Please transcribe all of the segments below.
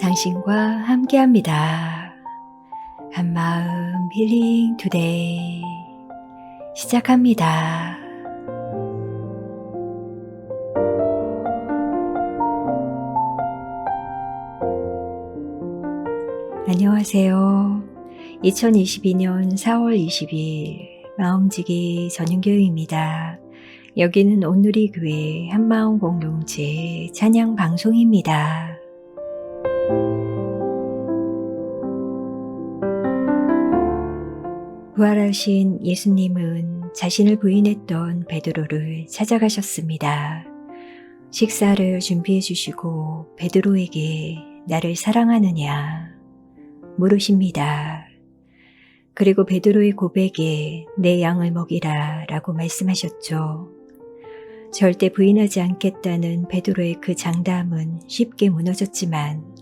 당신과 함께합니다. 한마음 힐링 투데이 시작합니다. 안녕하세요. 2022년 4월 20일 마음지기 전윤교회입니다. 여기는 온누리 교회 한마음 공동체 찬양 방송입니다. 부활하신 예수님은 자신을 부인했던 베드로를 찾아가셨습니다. 식사를 준비해 주시고 베드로에게 나를 사랑하느냐 물으십니다. 그리고 베드로의 고백에 내 양을 먹이라 라고 말씀하셨죠. 절대 부인하지 않겠다는 베드로의 그 장담은 쉽게 무너졌지만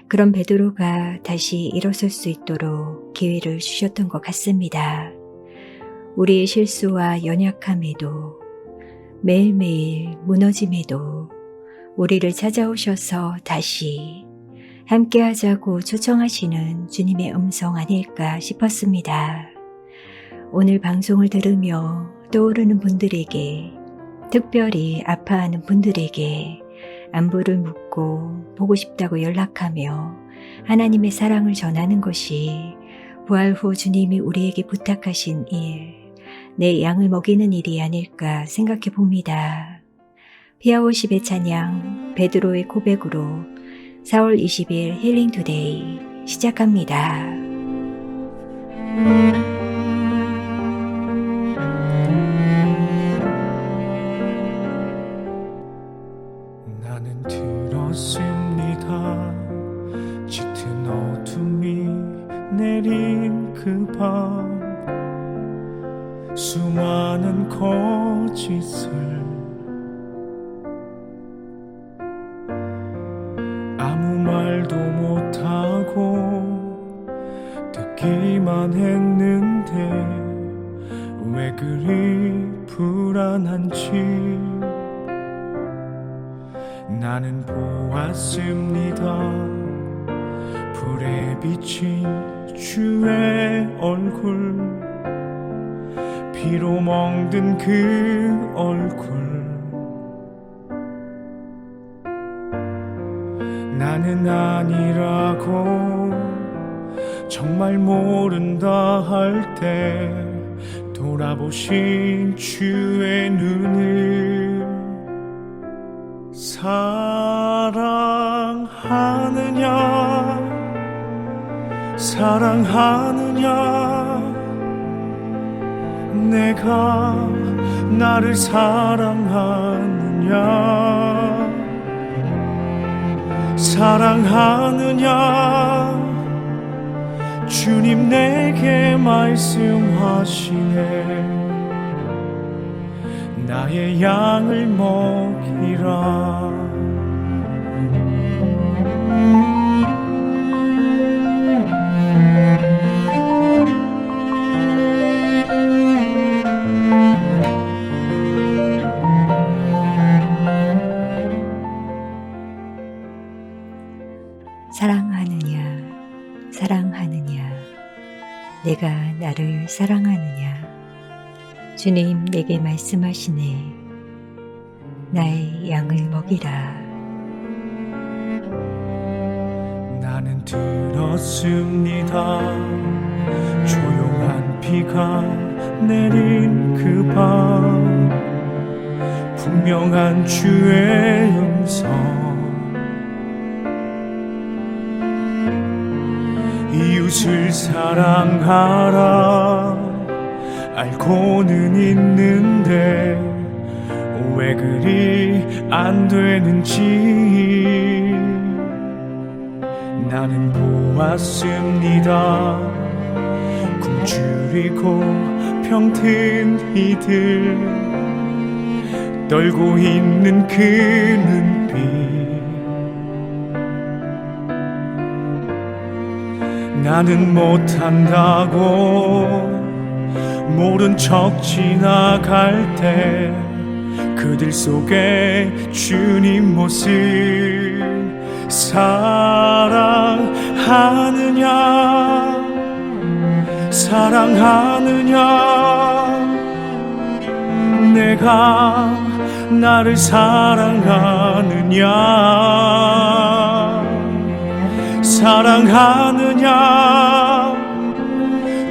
그런 베드로가 다시 일어설 수 있도록 기회를 주셨던 것 같습니다. 우리의 실수와 연약함에도 매일매일 무너짐에도 우리를 찾아오셔서 다시 함께하자고 초청하시는 주님의 음성 아닐까 싶었습니다. 오늘 방송을 들으며 떠오르는 분들에게, 특별히 아파하는 분들에게 안부를 묻고 보고 싶다고 연락하며 하나님의 사랑을 전하는 것이 부활 후 주님이 우리에게 부탁하신 일, 내 양을 먹이는 일이 아닐까 생각해 봅니다. 피아오십의 찬양 베드로의 고백으로 4월 20일 힐링 투데이 시작합니다. 나는 들었습니다. 짙은 어둠이 내린 그 밤, 수많은 거짓을 아무 말도 못하고 듣기만 했는데 왜 그리 불안한지 나는 보았습니다. 불에 비친 주의 얼굴, 피로 멍든 그 얼굴. 나는 아니라고 정말 모른다 할 때 돌아보신 주의 눈을 사랑하느냐 내가 나를 사랑하느냐 주님 내게 말씀하시네. 나의 양을 먹이라. 사랑하느냐, 내가 나를 사랑하느냐. 주님 내게 말씀하시네. 나의 양을 먹이라. 나는 들었습니다. 조용한 비가 내린 그 밤, 분명한 주의 음성. 이웃을 사랑하라 알고는 있는데 왜 그리 안 되는지 나는 보았습니다. 굶주리고 병든 이들 떨고 있는 그 눈빛. 나는 못한다고 모른 척 지나갈 때 그들 속에 주님 모습 사랑하느냐 내가 나를 사랑하느냐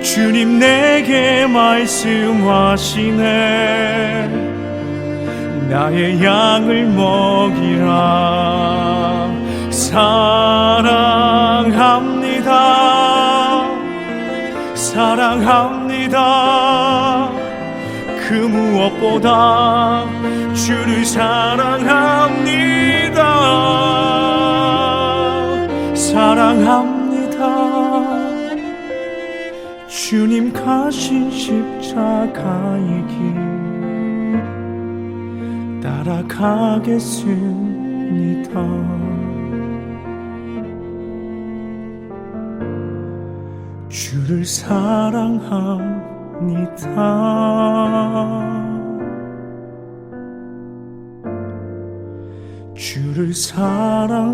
주님 내게 말씀하시네 나의 양을 먹이라 사랑합니다 그 무엇보다 주를 사랑합니다 주님 가신 십자가의 길 따라가겠습니다 주를 사랑합니다 주를 사랑합니다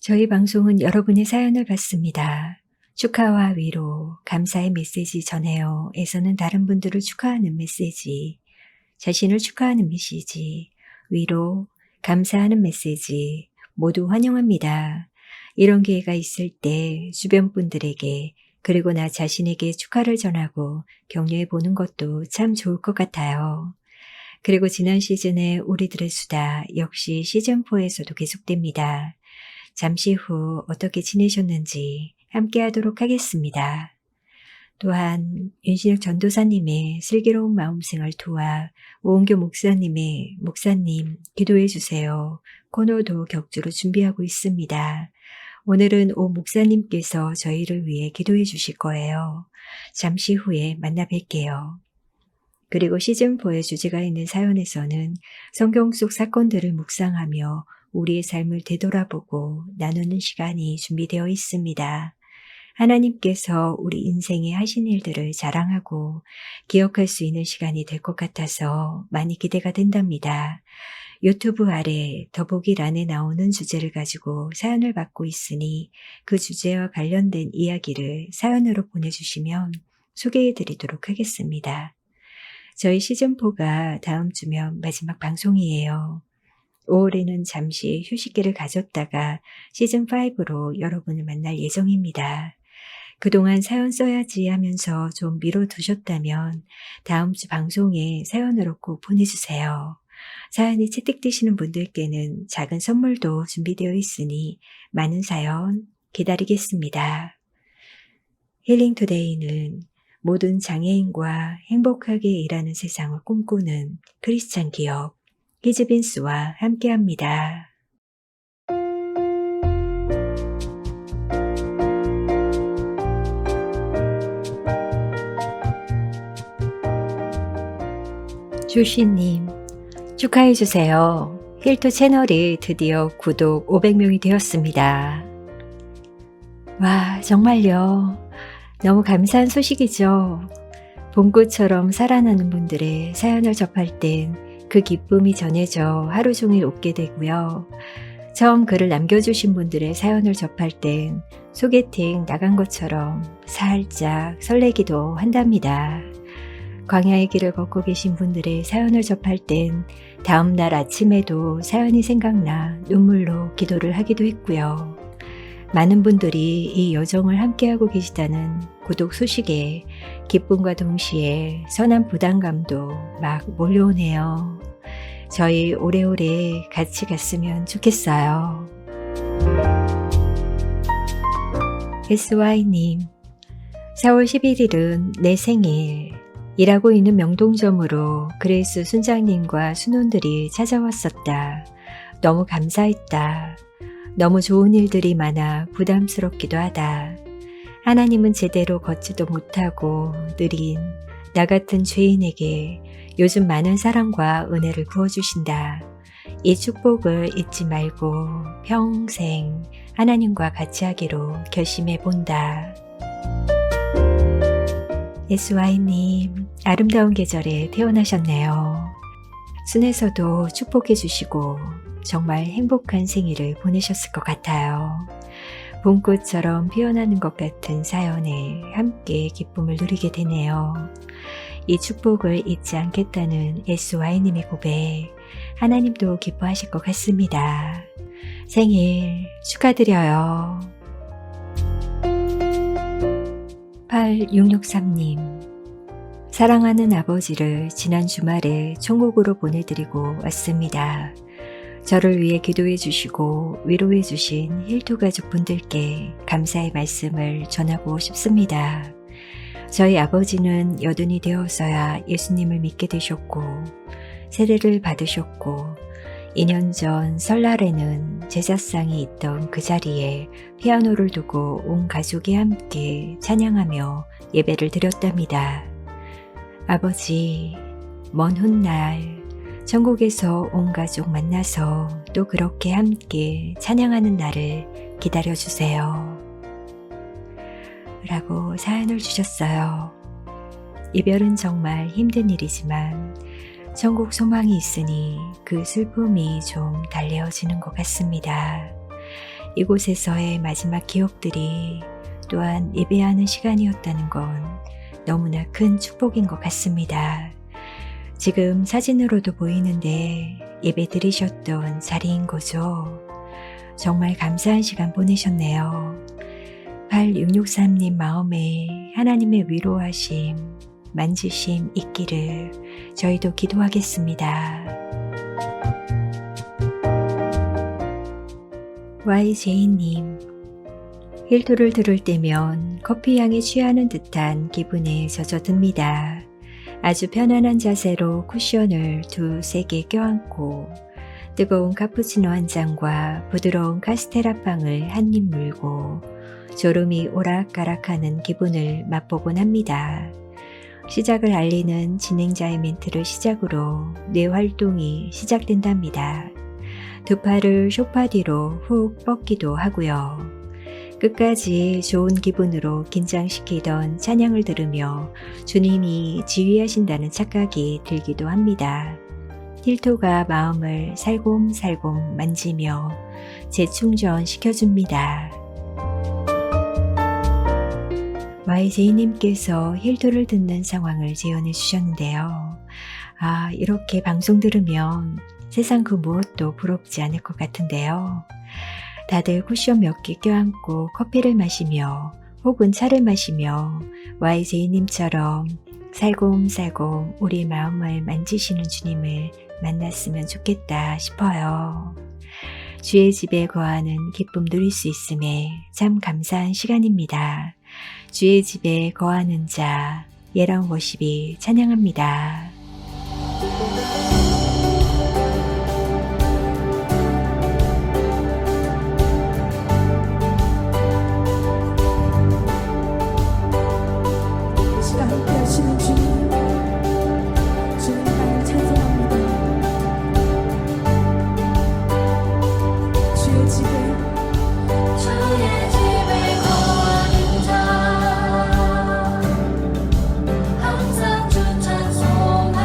저희 방송은 여러분의 사연을 받습니다. 축하와 위로, 감사의 메시지 전해요. 에서는 다른 분들을 축하하는 메시지, 자신을 축하하는 메시지, 위로, 감사하는 메시지 모두 환영합니다. 이런 기회가 있을 때 주변 분들에게 그리고 나 자신에게 축하를 전하고 격려해 보는 것도 참 좋을 것 같아요. 그리고 지난 시즌의 우리들의 수다 역시 시즌4에서도 계속됩니다. 잠시 후 어떻게 지내셨는지 함께 하도록 하겠습니다. 또한 윤신혁 전도사님의 슬기로운 마음생활 도와 오은교 목사님 기도해 주세요. 코너도 격주로 준비하고 있습니다. 오늘은 오 목사님께서 저희를 위해 기도해 주실 거예요. 잠시 후에 만나 뵐게요. 그리고 시즌4의 주제가 있는 사연에서는 성경 속 사건들을 묵상하며 우리의 삶을 되돌아보고 나누는 시간이 준비되어 있습니다. 하나님께서 우리 인생에 하신 일들을 자랑하고 기억할 수 있는 시간이 될 것 같아서 많이 기대가 된답니다. 유튜브 아래 더보기란에 나오는 주제를 가지고 사연을 받고 있으니 그 주제와 관련된 이야기를 사연으로 보내주시면 소개해드리도록 하겠습니다. 저희 시즌4가 다음 주면 마지막 방송이에요. 5월에는 잠시 휴식기를 가졌다가 시즌5로 여러분을 만날 예정입니다. 그동안 사연 써야지 하면서 좀 미뤄두셨다면 다음 주 방송에 사연으로 꼭 보내주세요. 사연이 채택되시는 분들께는 작은 선물도 준비되어 있으니 많은 사연 기다리겠습니다. 힐링투데이는 모든 장애인과 행복하게 일하는 세상을 꿈꾸는 크리스찬 기업 히즈빈스와 함께합니다. 조시님, 축하해주세요. 힐투 채널이 드디어 구독 500명이 되었습니다. 와, 정말요. 너무 감사한 소식이죠. 봄꽃처럼 살아나는 분들의 사연을 접할 땐 그 기쁨이 전해져 하루 종일 웃게 되고요. 처음 글을 남겨주신 분들의 사연을 접할 땐 소개팅 나간 것처럼 살짝 설레기도 한답니다. 광야의 길을 걷고 계신 분들의 사연을 접할 땐 다음날 아침에도 사연이 생각나 눈물로 기도를 하기도 했고요. 많은 분들이 이 여정을 함께하고 계시다는 구독 소식에 기쁨과 동시에 선한 부담감도 막 몰려오네요. 저희 오래오래 같이 갔으면 좋겠어요. SY님, 4월 11일은 내 생일. 일하고 있는 명동점으로 그레이스 순장님과 순원들이 찾아왔었다. 너무 감사했다. 너무 좋은 일들이 많아 부담스럽기도 하다. 하나님은 제대로 걷지도 못하고 느린 나 같은 죄인에게 요즘 많은 사랑과 은혜를 부어주신다. 이 축복을 잊지 말고 평생 하나님과 같이 하기로 결심해 본다. 예수아이님, 아름다운 계절에 태어나셨네요. 순에서도 축복해 주시고 정말 행복한 생일을 보내셨을 것 같아요. 봄꽃처럼 피어나는 것 같은 사연에 함께 기쁨을 누리게 되네요. 이 축복을 잊지 않겠다는 SY님의 고백, 하나님도 기뻐하실 것 같습니다. 생일 축하드려요. 8663님, 사랑하는 아버지를 지난 주말에 천국으로 보내드리고 왔습니다. 저를 위해 기도해 주시고 위로해 주신 힐투 가족분들께 감사의 말씀을 전하고 싶습니다. 저희 아버지는 여든이 되어서야 예수님을 믿게 되셨고 세례를 받으셨고 2년 전 설날에는 제사상이 있던 그 자리에 피아노를 두고 온 가족이 함께 찬양하며 예배를 드렸답니다. 아버지, 먼 훗날 천국에서 온 가족 만나서 또 그렇게 함께 찬양하는 날을 기다려주세요. 라고 사연을 주셨어요. 이별은 정말 힘든 일이지만 천국 소망이 있으니 그 슬픔이 좀 달래어지는 것 같습니다. 이곳에서의 마지막 기억들이 또한 예배하는 시간이었다는 건 너무나 큰 축복인 것 같습니다. 지금 사진으로도 보이는데 예배 드리셨던 자리인 거죠. 정말 감사한 시간 보내셨네요. 8663님 마음에 하나님의 위로하심, 만지심 있기를 저희도 기도하겠습니다. YJ님, 힐투를 들을 때면 커피 향에 취하는 듯한 기분에 젖어듭니다. 아주 편안한 자세로 쿠션을 두세 개 껴안고 뜨거운 카푸치노 한 잔과 부드러운 카스테라 빵을 한 입 물고 졸음이 오락가락하는 기분을 맛보곤 합니다. 시작을 알리는 진행자의 멘트를 시작으로 뇌 활동이 시작된답니다. 두 팔을 소파 뒤로 훅 뻗기도 하고요. 끝까지 좋은 기분으로 긴장시키던 찬양을 들으며 주님이 지휘하신다는 착각이 들기도 합니다. 힐토가 마음을 살곰살곰 만지며 재충전시켜줍니다. YJ님께서 힐토를 듣는 상황을 재현해 주셨는데요. 이렇게 방송 들으면 세상 그 무엇도 부럽지 않을 것 같은데요. 다들 쿠션 몇 개 껴안고 커피를 마시며 혹은 차를 마시며 YJ님처럼 살곰살곰 우리 마음을 만지시는 주님을 만났으면 좋겠다 싶어요. 주의 집에 거하는 기쁨 누릴 수 있음에 참 감사한 시간입니다. 주의 집에 거하는 자, 예랑 워십이 찬양합니다. 항상 주 찬송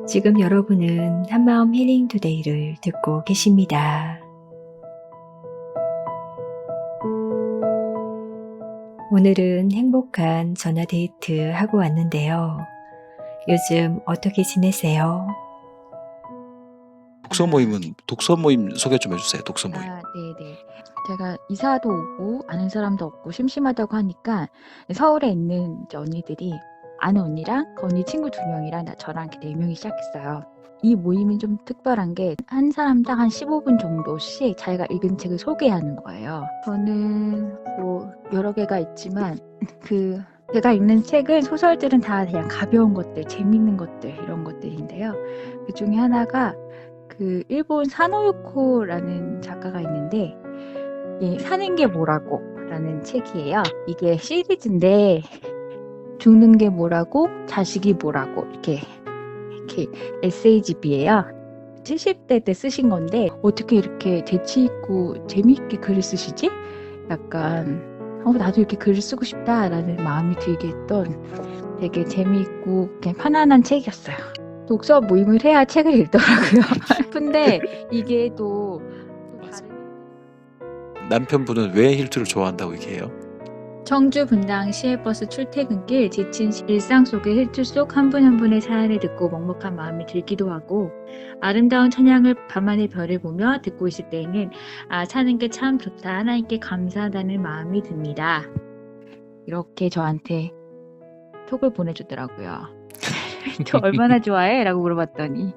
지금 여러분은 한마음 힐링 투데이를 듣고 계십니다. 오늘은 행복한 전화데이트 하고 왔는데요. 요즘 어떻게 지내세요? 독서 모임 소개 좀 해주세요. 독서 모임. 네네. 제가 이사도 오고 아는 사람도 없고 심심하다고 하니까 서울에 있는 이제 언니들이 아는 언니랑 그 언니 친구 2명이랑 저랑 이렇게 4명이 시작했어요. 이 모임은 좀 특별한 게 한 사람당 한 15분 정도씩 자기가 읽은 책을 소개하는 거예요. 저는 뭐 여러 개가 있지만 제가 읽는 책은 소설들은 다 그냥 가벼운 것들, 재밌는 것들 이런 것들인데요. 그 중에 하나가 일본 사노유코라는 작가가 있는데 사는 게 뭐라고 라는 책이에요. 이게 시리즈인데 죽는 게 뭐라고 자식이 뭐라고 이렇게 에세이집이에요. 70대 때 쓰신 건데 어떻게 이렇게 재치 있고 재미있게 글을 쓰시지? 약간 나도 이렇게 글을 쓰고 싶다라는 마음이 들게 했던 되게 재미있고 그냥 편안한 책이었어요. 독서 모임을 해야 책을 읽더라고요. 근데 이게 또 다른 남편분은 왜 힐트를 좋아한다고 얘기해요? 청주 분당 시외버스 출퇴근길 지친 일상 속의 힐트 속 한 분 한 분의 사연을 듣고 먹먹한 마음이 들기도 하고 아름다운 찬양을 밤하늘 별을 보며 듣고 있을 때에는 사는 게 참 좋다 하나님께 감사하다는 마음이 듭니다. 이렇게 저한테 톡을 보내주더라고요. 저 얼마나 좋아해? 라고 물어봤더니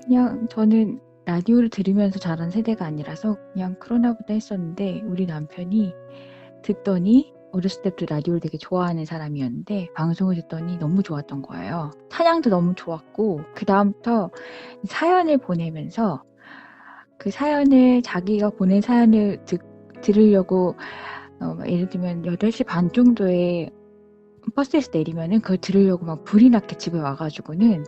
그냥 저는 라디오를 들으면서 자란 세대가 아니라서 그냥 그러나 보다 했었는데 우리 남편이 듣더니 어렸을 때부터 라디오를 되게 좋아하는 사람이었는데 방송을 듣더니 너무 좋았던 거예요. 찬양도 너무 좋았고 그 다음부터 사연을 보내면서 그 사연을 자기가 보낸 사연을 들으려고 예를 들면 8시 반 정도에 버스에서 내리면은 그걸 들으려고 막 불이 나게 집에 와가지고는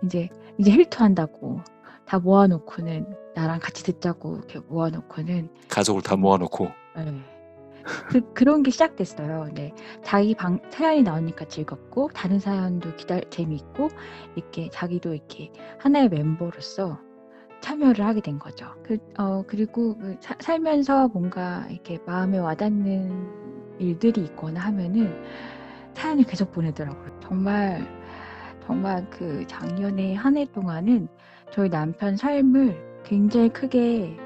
이제 힐트한다고 다 모아놓고는 나랑 같이 듣자고 이렇게 모아놓고는 가족을 다 모아놓고. 네. 그런 게 시작됐어요. 네. 자기 사연이 나오니까 즐겁고 다른 사연도 재미있고 이렇게 자기도 이렇게 하나의 멤버로서 참여를 하게 된 거죠. 그리고 살면서 뭔가 이렇게 마음에 와닿는 일들이 있거나 하면은 사연을 계속 보내더라고요. 정말 그 작년에 한 해 동안은 저희 남편 삶을 굉장히 크게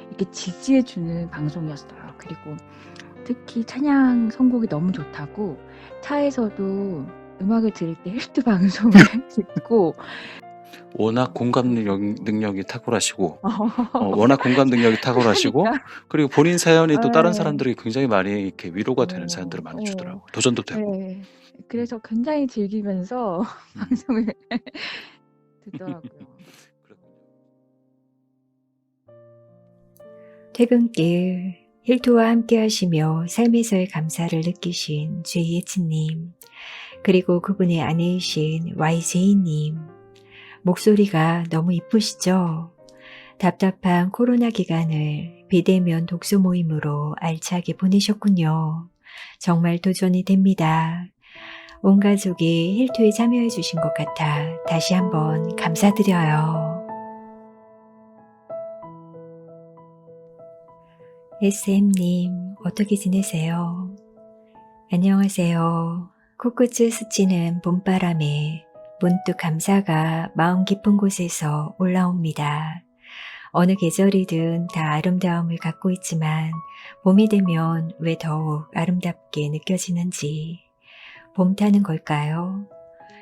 이렇게 지지해주는 방송이었어요. 그리고 특히 찬양 선곡이 너무 좋다고 차에서도 음악을 들을 때 힐트 방송을 듣고 워낙 공감 능력이 탁월하시고 워낙 공감 능력이 탁월하시고 그러니까. 그리고 본인 사연이 또 다른 네. 사람들에게 굉장히 많이 이렇게 위로가 되는 사연들을 많이 주더라고요. 도전도 되고. 네. 그래서 굉장히 즐기면서 방송을 듣더라고요. 퇴근길 힐트와 함께 하시며 삶에서의 감사를 느끼신 죄예치님, 그리고 그분의 아내이신 YJ님, 목소리가 너무 이쁘시죠? 답답한 코로나 기간을 비대면 독서 모임으로 알차게 보내셨군요. 정말 도전이 됩니다. 온 가족이 힐트에 참여해 주신 것 같아 다시 한번 감사드려요. SM님, 어떻게 지내세요? 안녕하세요. 코끝을 스치는 봄바람에 문득 감사가 마음 깊은 곳에서 올라옵니다. 어느 계절이든 다 아름다움을 갖고 있지만 봄이 되면 왜 더욱 아름답게 느껴지는지 봄 타는 걸까요?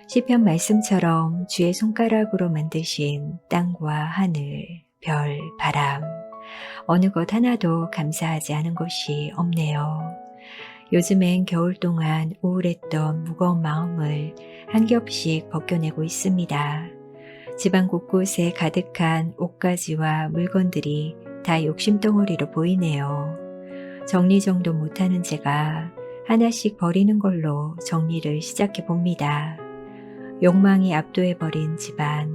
시편 말씀처럼 주의 손가락으로 만드신 땅과 하늘, 별, 바람 어느 것 하나도 감사하지 않은 것이 없네요. 요즘엔 겨울 동안 우울했던 무거운 마음을 한 겹씩 벗겨내고 있습니다. 집안 곳곳에 가득한 옷가지와 물건들이 다 욕심덩어리로 보이네요. 정리정돈 못하는 제가 하나씩 버리는 걸로 정리를 시작해 봅니다. 욕망이 압도해버린 집안,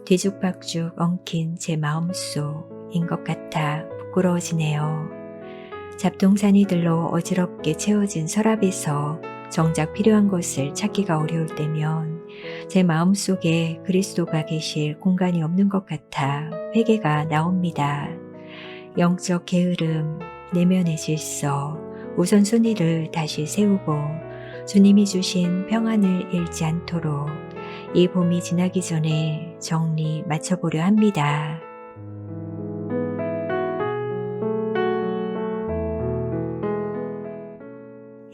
뒤죽박죽 엉킨 제 마음속인 것 같아 부끄러워지네요. 잡동사니들로 어지럽게 채워진 서랍에서 정작 필요한 것을 찾기가 어려울 때면 제 마음속에 그리스도가 계실 공간이 없는 것 같아 회개가 나옵니다. 영적 게으름, 내면의 질서, 우선순위를 다시 세우고 주님이 주신 평안을 잃지 않도록 이 봄이 지나기 전에 정리 맞춰보려 합니다.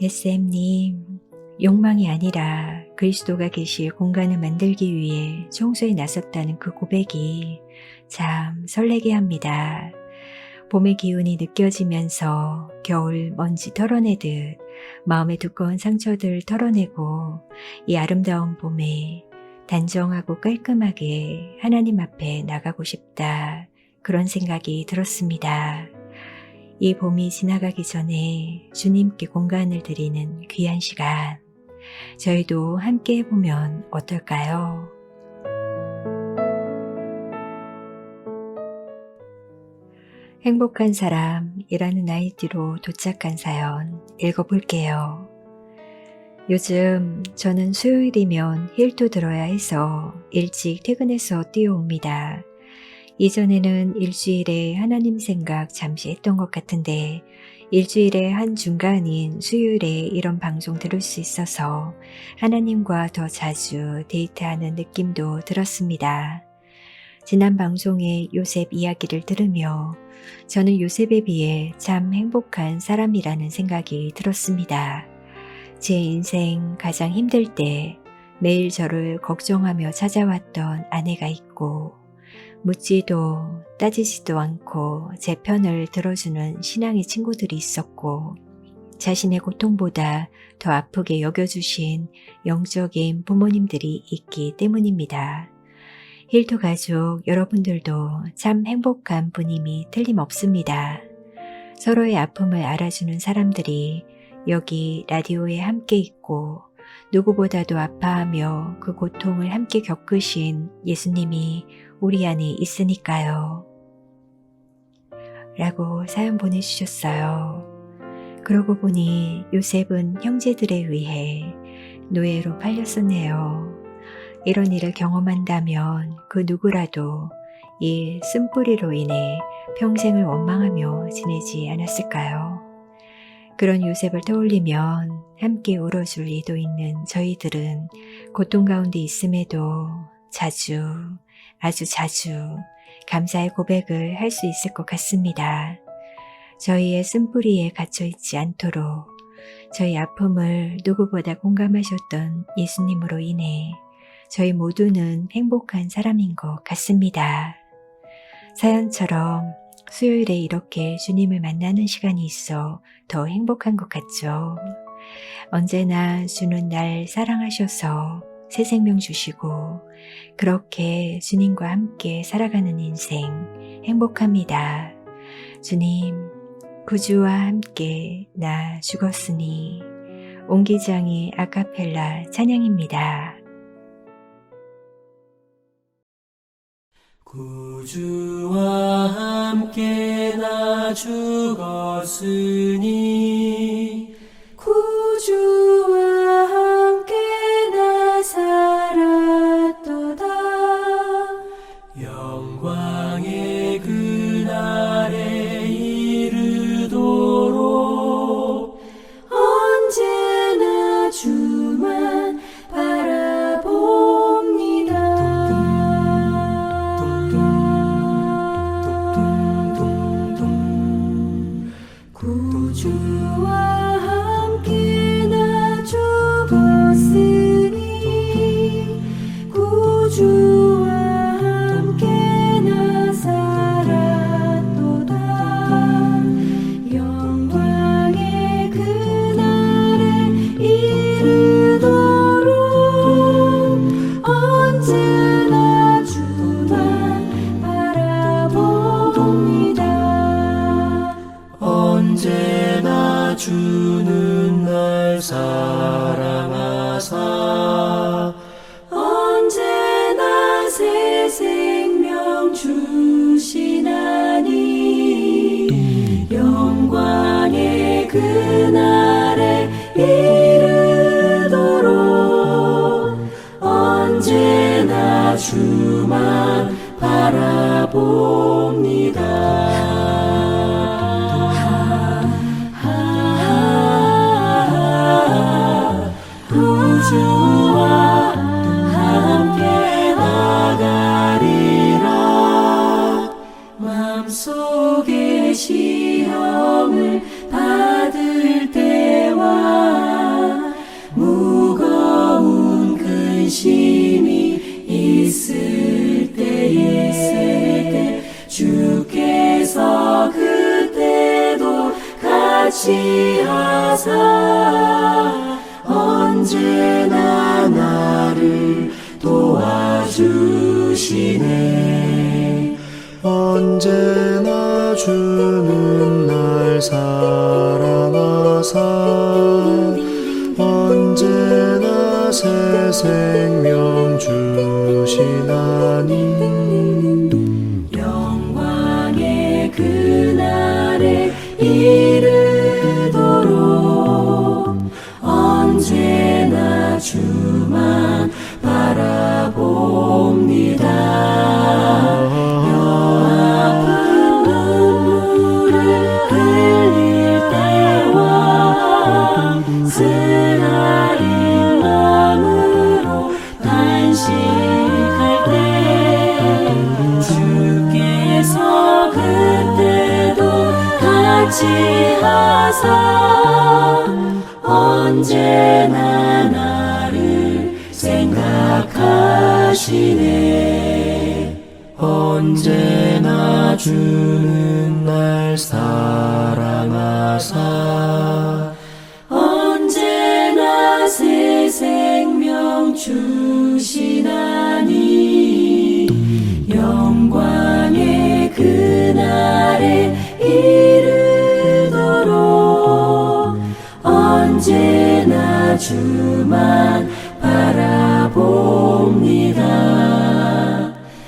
SM님, 욕망이 아니라 그리스도가 계실 공간을 만들기 위해 청소에 나섰다는 그 고백이 참 설레게 합니다. 봄의 기운이 느껴지면서 겨울 먼지 털어내듯 마음의 두꺼운 상처들 털어내고 이 아름다운 봄에 단정하고 깔끔하게 하나님 앞에 나가고 싶다. 그런 생각이 들었습니다. 이 봄이 지나가기 전에 주님께 공간을 드리는 귀한 시간, 저희도 함께 해보면 어떨까요? 행복한 사람이라는 아이디로 도착한 사연 읽어볼게요. 요즘 저는 수요일이면 힐도 들어야 해서 일찍 퇴근해서 뛰어옵니다. 이전에는 일주일에 하나님 생각 잠시 했던 것 같은데 일주일의 한 중간인 수요일에 이런 방송 들을 수 있어서 하나님과 더 자주 데이트하는 느낌도 들었습니다. 지난 방송에 요셉 이야기를 들으며 저는 요셉에 비해 참 행복한 사람이라는 생각이 들었습니다. 제 인생 가장 힘들 때 매일 저를 걱정하며 찾아왔던 아내가 있고 묻지도 따지지도 않고 제 편을 들어주는 신앙의 친구들이 있었고 자신의 고통보다 더 아프게 여겨주신 영적인 부모님들이 있기 때문입니다. 힐토 가족 여러분들도 참 행복한 분임이 틀림없습니다. 서로의 아픔을 알아주는 사람들이 여기 라디오에 함께 있고 누구보다도 아파하며 그 고통을 함께 겪으신 예수님이 우리 안에 있으니까요. 라고 사연 보내주셨어요. 그러고 보니 요셉은 형제들에 의해 노예로 팔렸었네요. 이런 일을 경험한다면 그 누구라도 이 쓴뿌리로 인해 평생을 원망하며 지내지 않았을까요? 그런 요셉을 떠올리면 함께 울어줄 이도 있는 저희들은 고통 가운데 있음에도 자주, 아주 자주 감사의 고백을 할 수 있을 것 같습니다. 저희의 쓴뿌리에 갇혀있지 않도록 저희 아픔을 누구보다 공감하셨던 예수님으로 인해 저희 모두는 행복한 사람인 것 같습니다. 사연처럼 수요일에 이렇게 주님을 만나는 시간이 있어 더 행복한 것 같죠. 언제나 주는 날 사랑하셔서 새 생명 주시고 그렇게 주님과 함께 살아가는 인생 행복합니다. 주님, 구주와 함께 나 죽었으니 옹기장의 아카펠라 찬양입니다. 구주와 함께 나 죽었으니 구주와 함께 나 살았도다. 영광의 그날에 이르도록 언제나 주만 바라봅니다. 구주와 함께 나 죽었으니 구주와 함께 나 살았도다. 영광의 그날에 이르도록 언제나 주만 바라봅니다. 언제나 주는 날 사랑하사 언제나 새 생명 주시나니 영광의 그날에 이르도록 언제나 주만 바라봅니다. 우주와 함께 나가리라. 마음속에 시험을 받을 때와 무거운 근심이 있을 때에 주께서 그때도 같이 하사 언제나 나를 도와주시네. 언제나 주는 날 사랑하사 언제나 새 생명 주시나니. 영광의 그날에 이르도록 언제나 주만 바라봅니다. 뼈아픈 눈물을 흘릴 때와 쓰라린 마음으로 단식할 때 주께서 그때도 같이 하사 언제나 나를 생각하시네. 언제나 주는 날 사랑하사 언제나 새 생명 주시나니. 영광의 그날에 이르도록 언제나 주만 바라봅니다.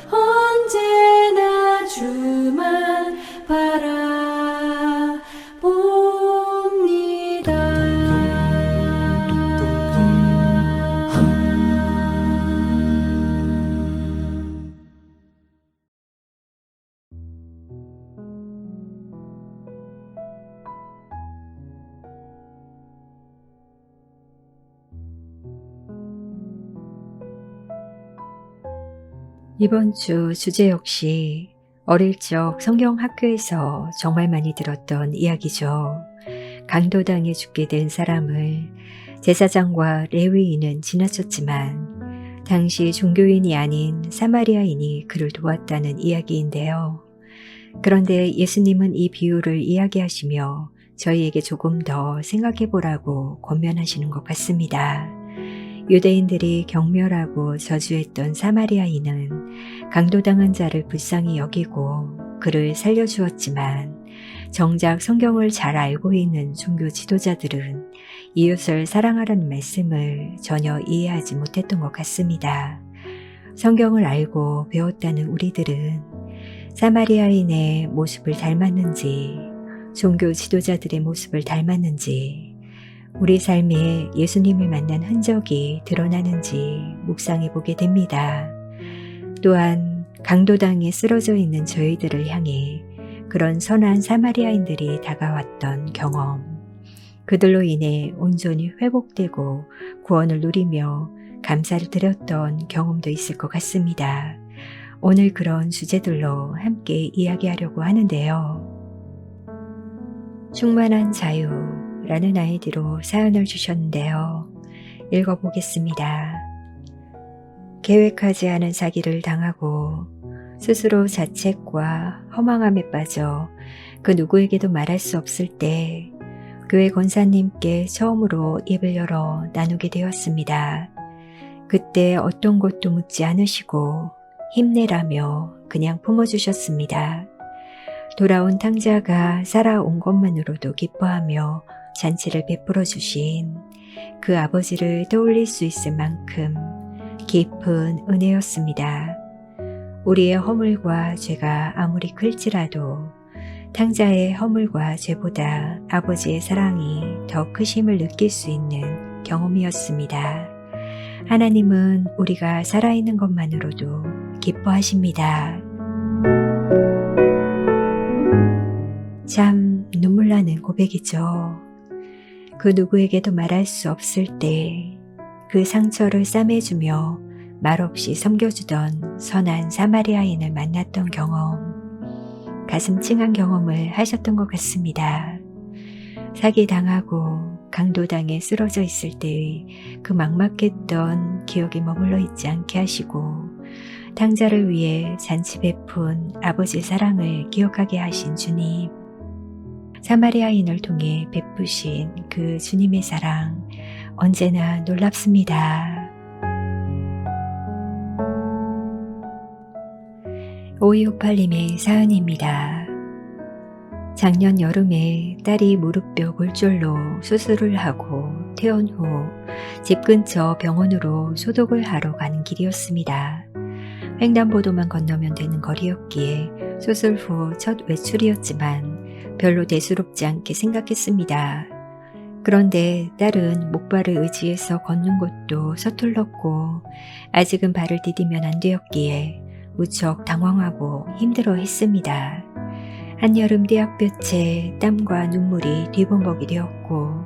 언제나 주만 이번 주 주제 역시 어릴 적 성경 학교에서 정말 많이 들었던 이야기죠. 강도당에 죽게 된 사람을 제사장과 레위인은 지나쳤지만 당시 종교인이 아닌 사마리아인이 그를 도왔다는 이야기인데요. 그런데 예수님은 이 비유를 이야기하시며 저희에게 조금 더 생각해보라고 권면하시는 것 같습니다. 유대인들이 경멸하고 저주했던 사마리아인은 강도당한 자를 불쌍히 여기고 그를 살려주었지만 정작 성경을 잘 알고 있는 종교 지도자들은 이웃을 사랑하라는 말씀을 전혀 이해하지 못했던 것 같습니다. 성경을 알고 배웠다는 우리들은 사마리아인의 모습을 닮았는지 종교 지도자들의 모습을 닮았는지 우리 삶에 예수님을 만난 흔적이 드러나는지 묵상해 보게 됩니다. 또한 강도당에 쓰러져 있는 저희들을 향해 그런 선한 사마리아인들이 다가왔던 경험, 그들로 인해 온전히 회복되고 구원을 누리며 감사를 드렸던 경험도 있을 것 같습니다. 오늘 그런 주제들로 함께 이야기하려고 하는데요. 충만한 자유 라는 아이디로 사연을 주셨는데요. 읽어보겠습니다. 계획하지 않은 사기를 당하고 스스로 자책과 허망함에 빠져 그 누구에게도 말할 수 없을 때 교회 권사님께 처음으로 입을 열어 나누게 되었습니다. 그때 어떤 것도 묻지 않으시고 힘내라며 그냥 품어주셨습니다. 돌아온 탕자가 살아온 것만으로도 기뻐하며 잔치를 베풀어 주신 그 아버지를 떠올릴 수 있을 만큼 깊은 은혜였습니다. 우리의 허물과 죄가 아무리 클지라도 탕자의 허물과 죄보다 아버지의 사랑이 더 크심을 느낄 수 있는 경험이었습니다. 하나님은 우리가 살아있는 것만으로도 기뻐하십니다. 참 눈물 나는 고백이죠. 그 누구에게도 말할 수 없을 때 그 상처를 싸매주며 말없이 섬겨주던 선한 사마리아인을 만났던 경험, 가슴 찡한 경험을 하셨던 것 같습니다. 사기당하고 강도당에 쓰러져 있을 때의 그 막막했던 기억이 머물러 있지 않게 하시고 탕자를 위해 잔치 베푼 아버지의 사랑을 기억하게 하신 주님, 사마리아인을 통해 베푸신 그 주님의 사랑 언제나 놀랍습니다. 5258님의 사연입니다. 작년 여름에 딸이 무릎뼈 골절로 수술을 하고 퇴원 후 집 근처 병원으로 소독을 하러 가는 길이었습니다. 횡단보도만 건너면 되는 거리였기에 수술 후 첫 외출이었지만 별로 대수롭지 않게 생각했습니다. 그런데 딸은 목발을 의지해서 걷는 것도 서툴렀고 아직은 발을 디디면 안 되었기에 무척 당황하고 힘들어 했습니다. 한여름 떼약볕에 땀과 눈물이 뒤범벅이 되었고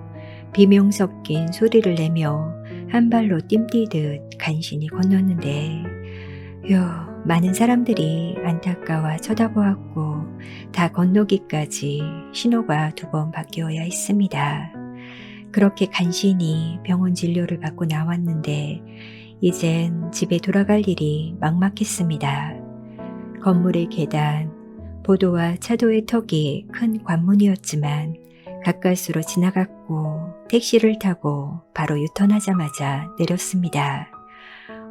비명 섞인 소리를 내며 한 발로 뜀뛰듯 간신히 건넜는데 많은 사람들이 안타까워 쳐다보았고 다 건너기까지 신호가 2번 바뀌어야 했습니다. 그렇게 간신히 병원 진료를 받고 나왔는데 이젠 집에 돌아갈 일이 막막했습니다. 건물의 계단, 보도와 차도의 턱이 큰 관문이었지만 가까스로 지나갔고 택시를 타고 바로 유턴하자마자 내렸습니다.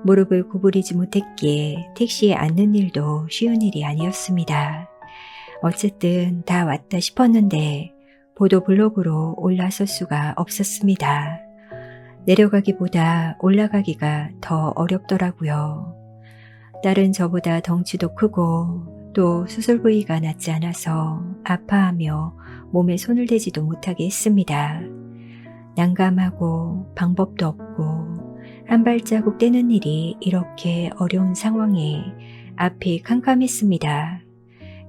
무릎을 구부리지 못했기에 택시에 앉는 일도 쉬운 일이 아니었습니다. 어쨌든 다 왔다 싶었는데 보도 블록으로 올라설 수가 없었습니다. 내려가기보다 올라가기가 더 어렵더라고요. 딸은 저보다 덩치도 크고 또 수술 부위가 낫지 않아서 아파하며 몸에 손을 대지도 못하게 했습니다. 난감하고 방법도 없고 한 발자국 떼는 일이 이렇게 어려운 상황에 앞이 캄캄했습니다.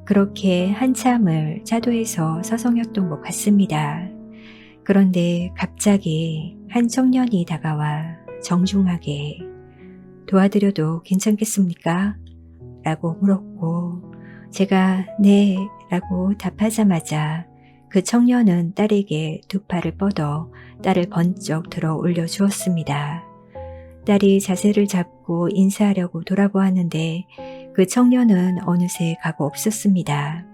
그렇게 한참을 차도에서 서성였던 것 같습니다. 그런데 갑자기 한 청년이 다가와 정중하게 도와드려도 괜찮겠습니까? 라고 물었고 제가 네 라고 답하자마자 그 청년은 딸에게 2팔을 뻗어 딸을 번쩍 들어 올려주었습니다. 딸이 자세를 잡고 인사하려고 돌아보았는데 그 청년은 어느새 가고 없었습니다.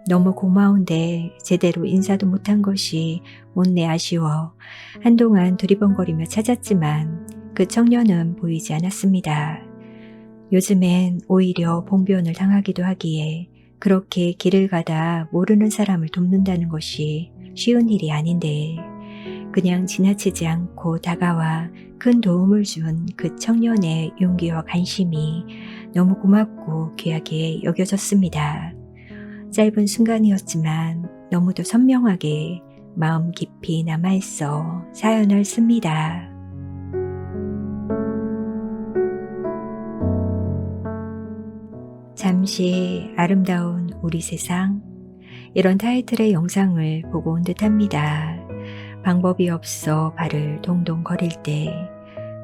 너무 고마운데 제대로 인사도 못한 것이 못내 아쉬워 한동안 두리번거리며 찾았지만 그 청년은 보이지 않았습니다. 요즘엔 오히려 봉변을 당하기도 하기에 그렇게 길을 가다 모르는 사람을 돕는다는 것이 쉬운 일이 아닌데 그냥 지나치지 않고 다가와 큰 도움을 준 그 청년의 용기와 관심이 너무 고맙고 귀하게 여겨졌습니다. 짧은 순간이었지만 너무도 선명하게 마음 깊이 남아있어 사연을 씁니다. 잠시 아름다운 우리 세상, 이런 타이틀의 영상을 보고 온 듯합니다. 방법이 없어 발을 동동 거릴 때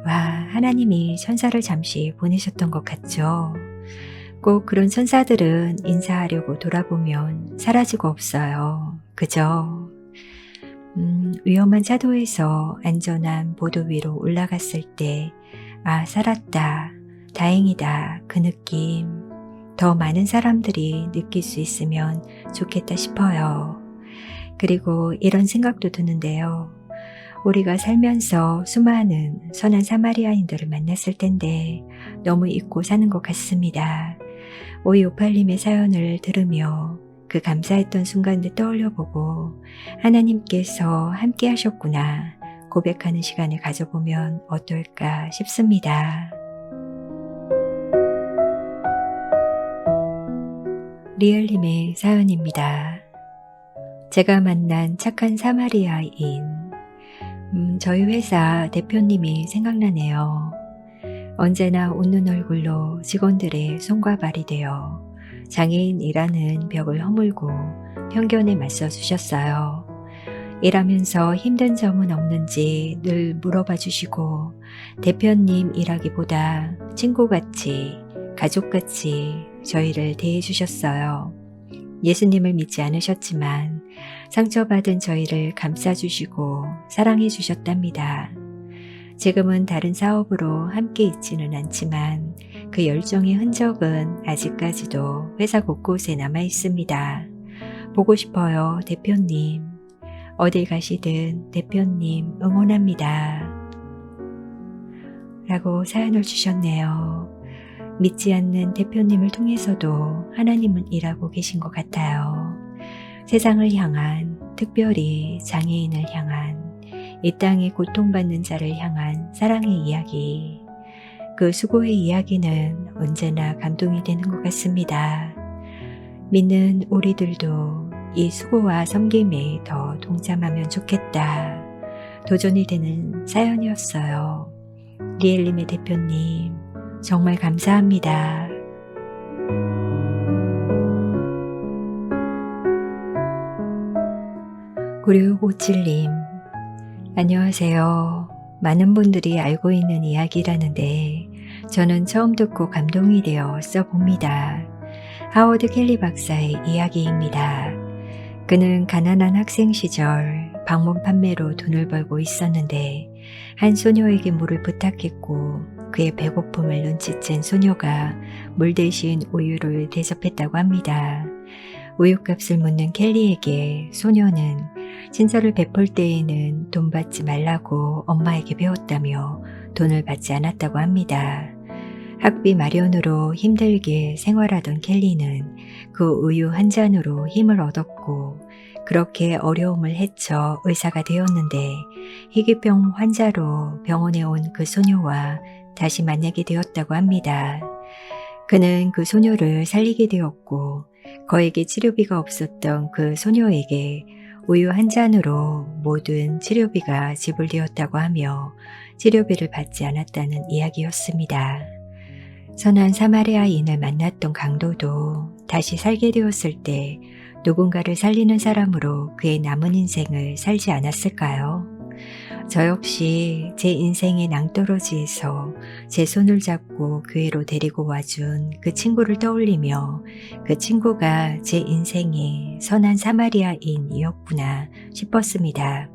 와, 하나님이 천사를 잠시 보내셨던 것 같죠. 꼭 그런 천사들은 인사하려고 돌아보면 사라지고 없어요. 그죠? 위험한 차도에서 안전한 보도 위로 올라갔을 때 아, 살았다, 다행이다, 그 느낌 더 많은 사람들이 느낄 수 있으면 좋겠다 싶어요. 그리고 이런 생각도 드는데요. 우리가 살면서 수많은 선한 사마리아인들을 만났을 텐데 너무 잊고 사는 것 같습니다. 5258님의 사연을 들으며 그 감사했던 순간을 떠올려보고 하나님께서 함께 하셨구나 고백하는 시간을 가져보면 어떨까 싶습니다. 리얼님의 사연입니다. 제가 만난 착한 사마리아인, 저희 회사 대표님이 생각나네요. 언제나 웃는 얼굴로 직원들의 손과 발이 되어 장애인이라는 벽을 허물고 편견에 맞서 주셨어요. 일하면서 힘든 점은 없는지 늘 물어봐 주시고 대표님 일하기보다 친구같이 가족같이 저희를 대해 주셨어요. 예수님을 믿지 않으셨지만 상처받은 저희를 감싸주시고 사랑해 주셨답니다. 지금은 다른 사업으로 함께 있지는 않지만 그 열정의 흔적은 아직까지도 회사 곳곳에 남아 있습니다. 보고 싶어요, 대표님. 어딜 가시든 대표님 응원합니다. 라고 사연을 주셨네요. 믿지 않는 대표님을 통해서도 하나님은 일하고 계신 것 같아요. 세상을 향한, 특별히 장애인을 향한, 이 땅에 고통받는 자를 향한 사랑의 이야기, 그 수고의 이야기는 언제나 감동이 되는 것 같습니다. 믿는 우리들도 이 수고와 섬김에 더 동참하면 좋겠다. 도전이 되는 사연이었어요. 리엘님의 대표님, 정말 감사합니다. 구류오칠님, 안녕하세요. 많은 분들이 알고 있는 이야기라는데 저는 처음 듣고 감동이 되어 써봅니다. 하워드 켈리 박사의 이야기입니다. 그는 가난한 학생 시절 방문 판매로 돈을 벌고 있었는데 한 소녀에게 물을 부탁했고 그의 배고픔을 눈치챈 소녀가 물 대신 우유를 대접했다고 합니다. 우유값을 묻는 켈리에게 소녀는 친절을 베풀 때에는 돈 받지 말라고 엄마에게 배웠다며 돈을 받지 않았다고 합니다. 학비 마련으로 힘들게 생활하던 켈리는 그 우유 한 잔으로 힘을 얻었고 그렇게 어려움을 헤쳐 의사가 되었는데 희귀병 환자로 병원에 온 그 소녀와 다시 만나게 되었다고 합니다. 그는 그 소녀를 살리게 되었고 거액의 치료비가 없었던 그 소녀에게 우유 한 잔으로 모든 치료비가 지불되었다고 하며 치료비를 받지 않았다는 이야기였습니다. 선한 사마리아인을 만났던 강도도 다시 살게 되었을 때 누군가를 살리는 사람으로 그의 남은 인생을 살지 않았을까요? 저 역시 제 인생의 낭떠러지에서 제 손을 잡고 교회로 데리고 와준 그 친구를 떠올리며 그 친구가 제 인생의 선한 사마리아인이었구나 싶었습니다.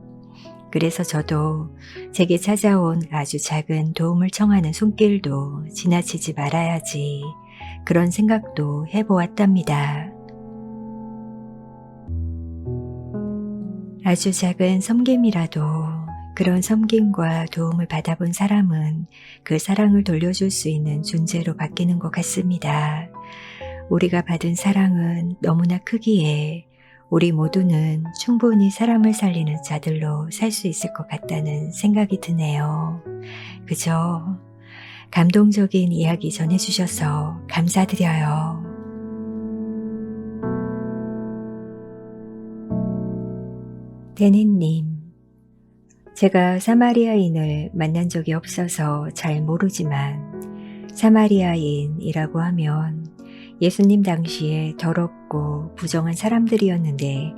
그래서 저도 제게 찾아온 아주 작은 도움을 청하는 손길도 지나치지 말아야지 그런 생각도 해보았답니다. 아주 작은 섬김이라도 그런 섬김과 도움을 받아본 사람은 그 사랑을 돌려줄 수 있는 존재로 바뀌는 것 같습니다. 우리가 받은 사랑은 너무나 크기에 우리 모두는 충분히 사람을 살리는 자들로 살 수 있을 것 같다는 생각이 드네요. 그죠? 감동적인 이야기 전해주셔서 감사드려요. 데니님, 제가 사마리아인을 만난 적이 없어서 잘 모르지만 사마리아인이라고 하면 예수님 당시에 더럽고 부정한 사람들이었는데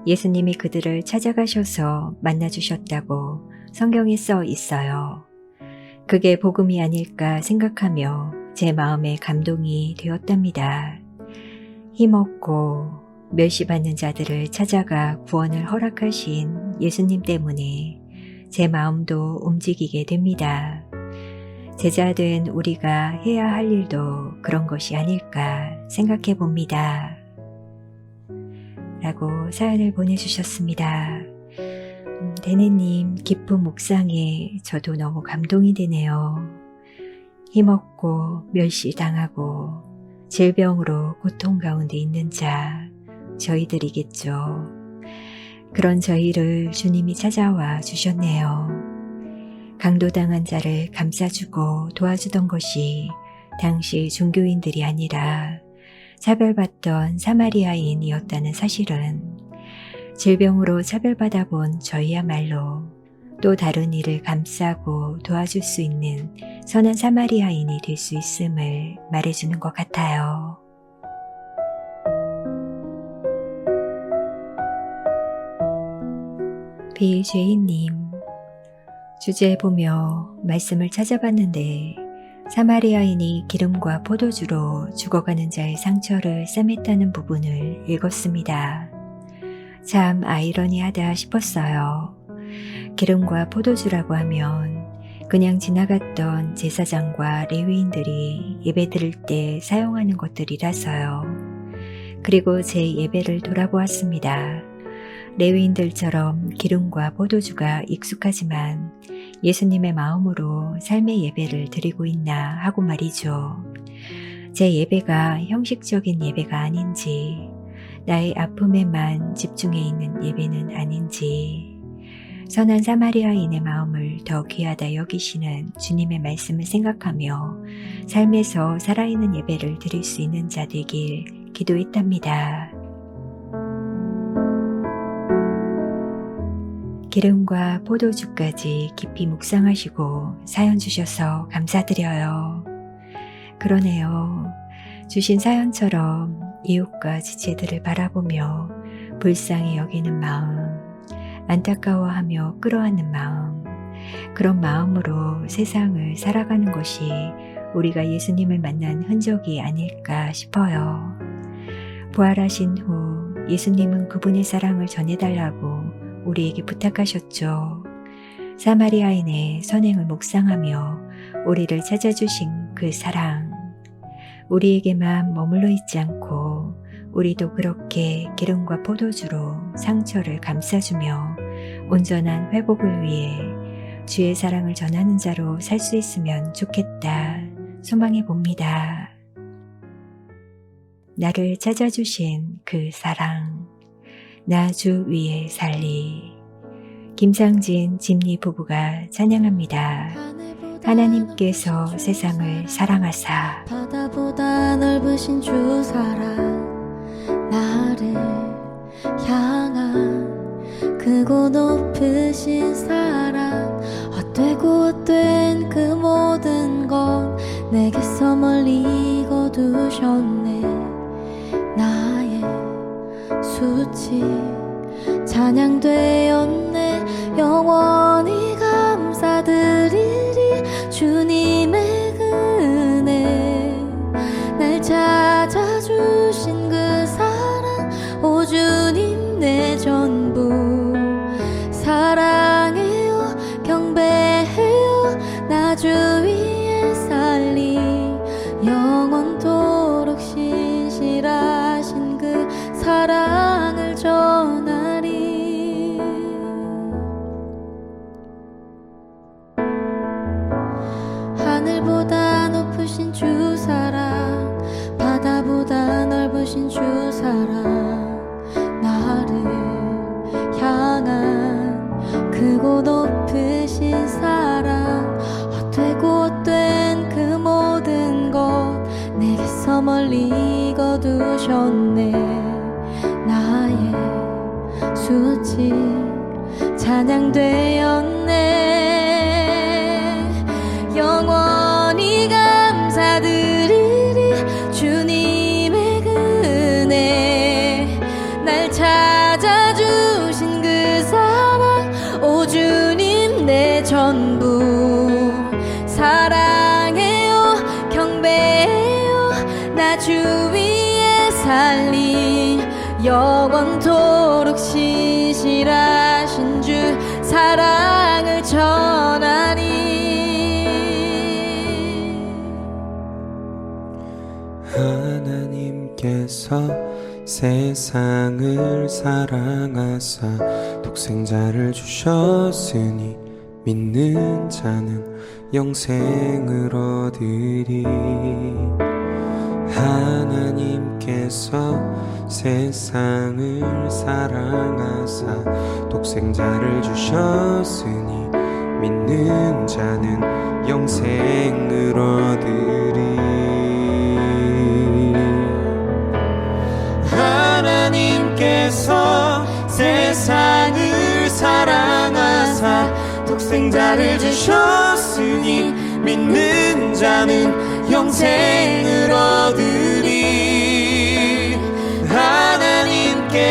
예수님이 그들을 찾아가셔서 만나주셨다고 성경에 써 있어요. 그게 복음이 아닐까 생각하며 제 마음에 감동이 되었답니다. 힘없고 멸시받는 자들을 찾아가 구원을 허락하신 예수님 때문에 제 마음도 움직이게 됩니다. 제자된 우리가 해야 할 일도 그런 것이 아닐까 생각해 봅니다. 라고 사연을 보내주셨습니다. 데네님 기쁜 묵상에 저도 너무 감동이 되네요. 힘없고 멸시당하고 질병으로 고통 가운데 있는 자 저희들이겠죠. 그런 저희를 주님이 찾아와 주셨네요. 강도당한 자를 감싸주고 도와주던 것이 당시 종교인들이 아니라 차별받던 사마리아인이었다는 사실은 질병으로 차별받아 본 저희야말로 또 다른 이를 감싸고 도와줄 수 있는 선한 사마리아인이 될 수 있음을 말해주는 것 같아요. 비죄인님, 주제 보며 말씀을 찾아봤는데 사마리아인이 기름과 포도주로 죽어가는 자의 상처를 싸맸다는 부분을 읽었습니다. 참 아이러니하다 싶었어요. 기름과 포도주라고 하면 그냥 지나갔던 제사장과 레위인들이 예배 드릴 때 사용하는 것들이라서요. 그리고 제 예배를 돌아보았습니다. 레위인들처럼 기름과 포도주가 익숙하지만 예수님의 마음으로 삶의 예배를 드리고 있나 하고 말이죠. 제 예배가 형식적인 예배가 아닌지, 나의 아픔에만 집중해 있는 예배는 아닌지, 선한 사마리아인의 마음을 더 귀하다 여기시는 주님의 말씀을 생각하며 삶에서 살아있는 예배를 드릴 수 있는 자 되길 기도했답니다. 기름과 포도주까지 깊이 묵상하시고 사연 주셔서 감사드려요. 그러네요. 주신 사연처럼 이웃과 지체들을 바라보며 불쌍히 여기는 마음, 안타까워하며 끌어안는 마음, 그런 마음으로 세상을 살아가는 것이 우리가 예수님을 만난 흔적이 아닐까 싶어요. 부활하신 후 예수님은 그분의 사랑을 전해달라고 우리에게 부탁하셨죠. 사마리아인의 선행을 묵상하며 우리를 찾아주신 그 사랑, 우리에게만 머물러 있지 않고 우리도 그렇게 기름과 포도주로 상처를 감싸주며 온전한 회복을 위해 주의 사랑을 전하는 자로 살 수 있으면 좋겠다 소망해 봅니다. 나를 찾아주신 그 사랑, 나 주 위에 살리. 김상진 집리 부부가 찬양합니다. 하나님께서 세상을 사랑하사 바다보다 넓으신 주 사랑 나를 향한 크고 높으신 사랑 헛되고 헛된 그 모든 건 내게서 멀리 거두셨네. 나의 수치 찬양되었네. 영원히 감사드리리 주님의 은혜. 날 찾아주신 그 사랑 오 주님 내 전부 사랑해요 경배해요 나 주 위에 살리. 영원토록 신실하신 그 사랑을 전하리. 하늘보다 높으신 주 사랑 바다보다 넓으신 주 사랑 나를 향한 크고 높으신 사랑 헛되고 헛된 그 모든 것 내게서 멀리 거두셨네. 나의 수치 찬양되었네. 영원히 감사드리리 주님의 은혜. 날 찾아주신 그 사랑 오 주님 내 전부 사랑해요 경배해요 나 주 위에 살리. 영원토록 신실하신 주 사랑을 전하리. 하나님께서 세상을 사랑하사 독생자를 주셨으니 믿는 자는 영생을 얻으리. 하나님께서 세상을 사랑하사 독생자를 주셨으니 믿는 자는 영생을 얻으리. 하나님께서 세상을 사랑하사 독생자를 주셨으니 믿는 자는 영생을 얻으리. 하나님께서